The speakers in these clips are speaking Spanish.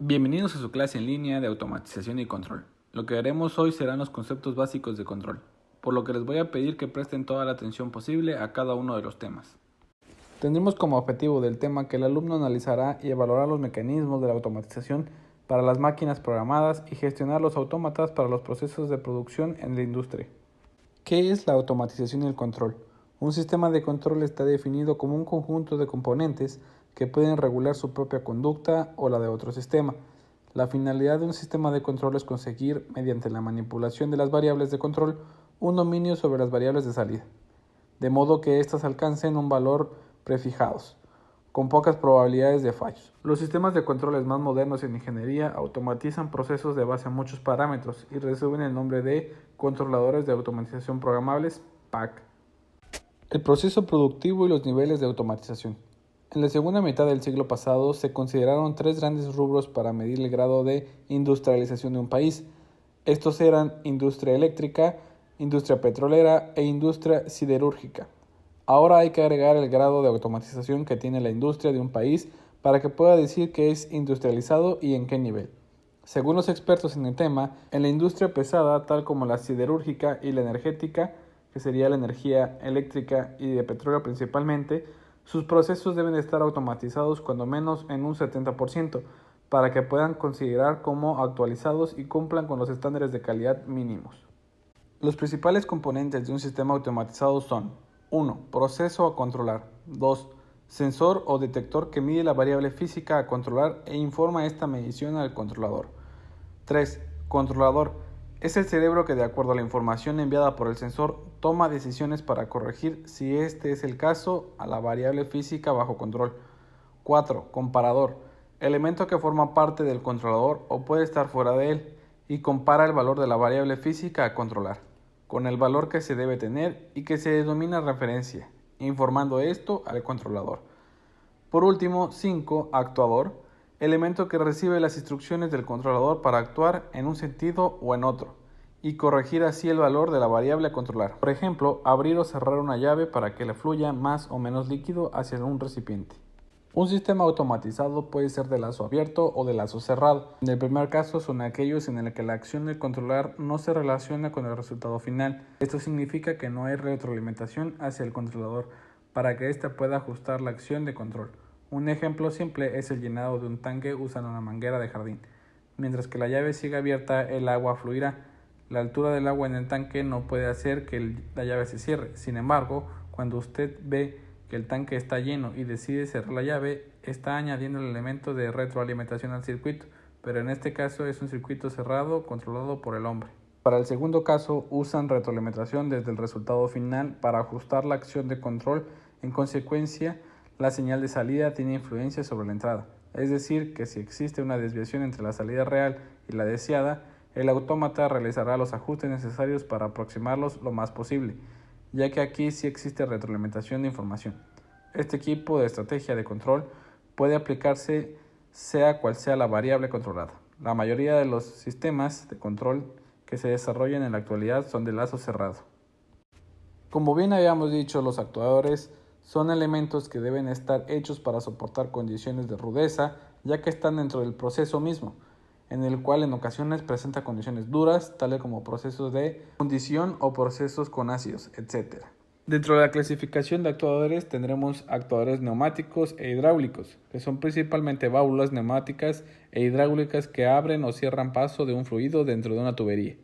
Bienvenidos a su clase en línea de automatización y control. Lo que haremos hoy serán los conceptos básicos de control, por lo que les voy a pedir que presten toda la atención posible a cada uno de los temas. Tendremos como objetivo del tema que el alumno analizará y evaluará los mecanismos de la automatización para las máquinas programadas y gestionar los autómatas para los procesos de producción en la industria. ¿Qué es la automatización y el control? Un sistema de control está definido como un conjunto de componentes que pueden regular su propia conducta o la de otro sistema. La finalidad de un sistema de control es conseguir, mediante la manipulación de las variables de control, un dominio sobre las variables de salida, de modo que éstas alcancen un valor prefijados, con pocas probabilidades de fallos. Los sistemas de controles más modernos en ingeniería automatizan procesos de base a muchos parámetros y reciben el nombre de controladores de automatización programables, PAC. El proceso productivo y los niveles de automatización. En la segunda mitad del siglo pasado se consideraron tres grandes rubros para medir el grado de industrialización de un país. Estos eran industria eléctrica, industria petrolera e industria siderúrgica. Ahora hay que agregar el grado de automatización que tiene la industria de un país para que pueda decir que es industrializado y en qué nivel. Según los expertos en el tema, en la industria pesada, tal como la siderúrgica y la energética, que sería la energía eléctrica y de petróleo principalmente, sus procesos deben estar automatizados cuando menos en un 70% para que puedan considerar como actualizados y cumplan con los estándares de calidad mínimos. Los principales componentes de un sistema automatizado son 1. Proceso a controlar. 2. Sensor o detector que mide la variable física a controlar e informa esta medición al controlador. 3. Controlador. Es el cerebro que, de acuerdo a la información enviada por el sensor, toma decisiones para corregir, si este es el caso, a la variable física bajo control. 4. Comparador. Elemento que forma parte del controlador o puede estar fuera de él y compara el valor de la variable física a controlar con el valor que se debe tener y que se denomina referencia, informando esto al controlador. Por último, 5. Actuador. Elemento que recibe las instrucciones del controlador para actuar en un sentido o en otro, y corregir así el valor de la variable a controlar. Por ejemplo, abrir o cerrar una llave para que le fluya más o menos líquido hacia un recipiente. Un sistema automatizado puede ser de lazo abierto o de lazo cerrado. En el primer caso son aquellos en el que la acción de controlar no se relaciona con el resultado final. Esto significa que no hay retroalimentación hacia el controlador para que éste pueda ajustar la acción de control. Un ejemplo simple es el llenado de un tanque usando una manguera de jardín. Mientras que la llave siga abierta, el agua fluirá. La altura del agua en el tanque no puede hacer que la llave se cierre. Sin embargo, cuando usted ve que el tanque está lleno y decide cerrar la llave, está añadiendo el elemento de retroalimentación al circuito, pero en este caso es un circuito cerrado controlado por el hombre. Para el segundo caso, usan retroalimentación desde el resultado final para ajustar la acción de control. En consecuencia, la señal de salida tiene influencia sobre la entrada. Es decir, que si existe una desviación entre la salida real y la deseada, el autómata realizará los ajustes necesarios para aproximarlos lo más posible, ya que aquí sí existe retroalimentación de información. Este tipo de estrategia de control puede aplicarse sea cual sea la variable controlada. La mayoría de los sistemas de control que se desarrollan en la actualidad son de lazo cerrado. Como bien habíamos dicho, los actuadores son elementos que deben estar hechos para soportar condiciones de rudeza, ya que están dentro del proceso mismo, en el cual en ocasiones presenta condiciones duras, tales como procesos de fundición o procesos con ácidos, etc. Dentro de la clasificación de actuadores tendremos actuadores neumáticos e hidráulicos, que son principalmente válvulas neumáticas e hidráulicas que abren o cierran paso de un fluido dentro de una tubería.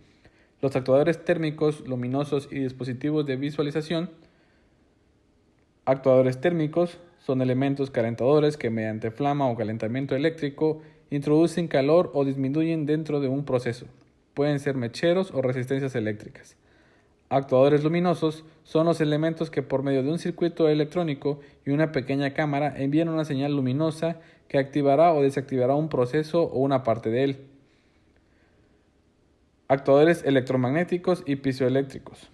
Los actuadores térmicos, luminosos y dispositivos de visualización. Actuadores térmicos son elementos calentadores que mediante flama o calentamiento eléctrico introducen calor o disminuyen dentro de un proceso. Pueden ser mecheros o resistencias eléctricas. Actuadores luminosos son los elementos que por medio de un circuito electrónico y una pequeña cámara envían una señal luminosa que activará o desactivará un proceso o una parte de él. Actuadores electromagnéticos y piezoeléctricos.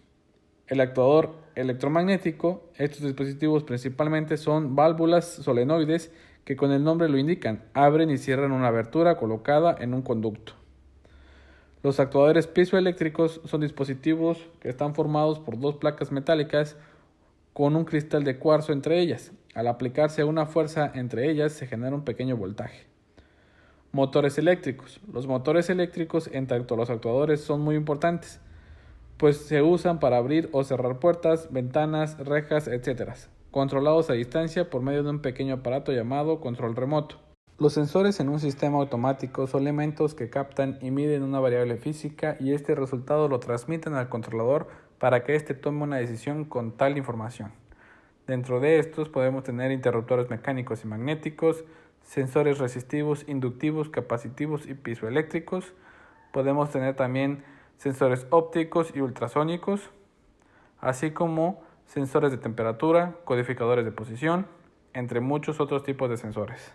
El actuador electromagnético, estos dispositivos principalmente son válvulas solenoides que con el nombre lo indican, abren y cierran una abertura colocada en un conducto. Los actuadores piezoeléctricos son dispositivos que están formados por dos placas metálicas con un cristal de cuarzo entre ellas. Al aplicarse una fuerza entre ellas se genera un pequeño voltaje. Motores eléctricos. Los motores eléctricos en tanto los actuadores son muy importantes, pues se usan para abrir o cerrar puertas, ventanas, rejas, etc., controlados a distancia por medio de un pequeño aparato llamado control remoto. Los sensores en un sistema automático son elementos que captan y miden una variable física y este resultado lo transmiten al controlador para que éste tome una decisión con tal información. Dentro de estos podemos tener interruptores mecánicos y magnéticos, sensores resistivos, inductivos, capacitivos y piezoeléctricos. Podemos tener también sensores ópticos y ultrasónicos, así como sensores de temperatura, codificadores de posición, entre muchos otros tipos de sensores.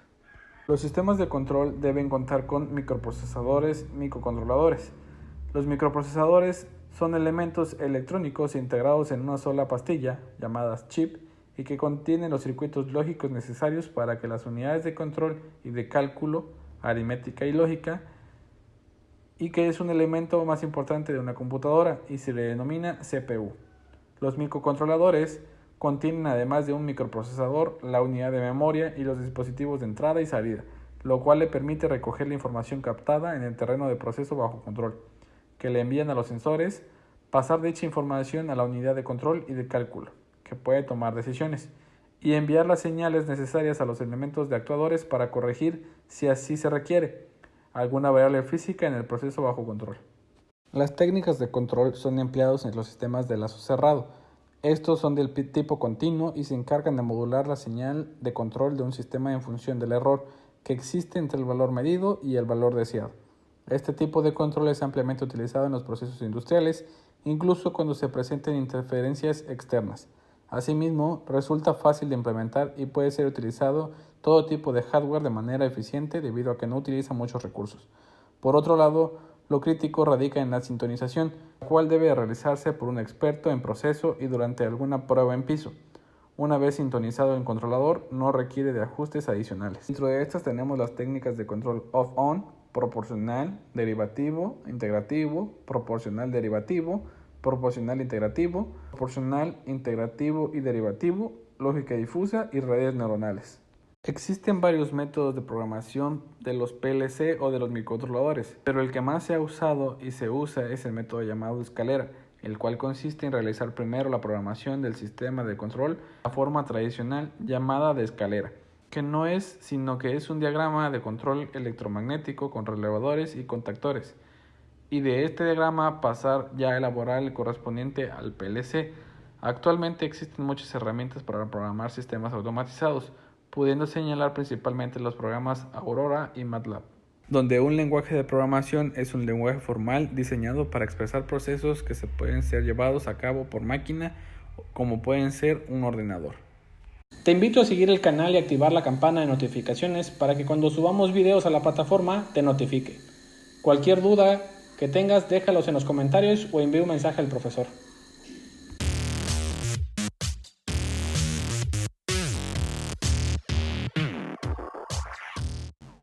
Los sistemas de control deben contar con microprocesadores, microcontroladores. Los microprocesadores son elementos electrónicos integrados en una sola pastilla, llamadas chip, y que contienen los circuitos lógicos necesarios para que las unidades de control y de cálculo, aritmética y lógica, y que es un elemento más importante de una computadora y se le denomina CPU. Los microcontroladores contienen además de un microprocesador la unidad de memoria y los dispositivos de entrada y salida, lo cual le permite recoger la información captada en el terreno de proceso bajo control, que le envían a los sensores, pasar dicha información a la unidad de control y de cálculo, que puede tomar decisiones, y enviar las señales necesarias a los elementos de actuadores para corregir, si así se requiere, alguna variable física en el proceso bajo control. Las técnicas de control son empleadas en los sistemas de lazo cerrado. Estos son del tipo continuo y se encargan de modular la señal de control de un sistema en función del error que existe entre el valor medido y el valor deseado. Este tipo de control es ampliamente utilizado en los procesos industriales, incluso cuando se presenten interferencias externas. Asimismo, resulta fácil de implementar y puede ser utilizado todo tipo de hardware de manera eficiente debido a que no utiliza muchos recursos. Por otro lado, lo crítico radica en la sintonización, la cual debe realizarse por un experto en proceso y durante alguna prueba en piso. Una vez sintonizado el controlador, no requiere de ajustes adicionales. Dentro de estas tenemos las técnicas de control off-on, proporcional, derivativo, integrativo, proporcional derivativo, proporcional integrativo, proporcional integrativo y derivativo, lógica difusa y redes neuronales. Existen varios métodos de programación de los PLC o de los microcontroladores, pero el que más se ha usado y se usa es el método llamado escalera, el cual consiste en realizar primero la programación del sistema de control de la forma tradicional llamada de escalera, que no es sino que es un diagrama de control electromagnético con relevadores y contactores, y de este diagrama pasar ya a elaborar el correspondiente al PLC. Actualmente existen muchas herramientas para programar sistemas automatizados, pudiendo señalar principalmente los programas Aurora y MATLAB, donde un lenguaje de programación es un lenguaje formal diseñado para expresar procesos que se pueden ser llevados a cabo por máquina, como pueden ser un ordenador. Te invito a seguir el canal y activar la campana de notificaciones para que cuando subamos videos a la plataforma te notifique. Cualquier duda que tengas, déjalos en los comentarios o envía un mensaje al profesor.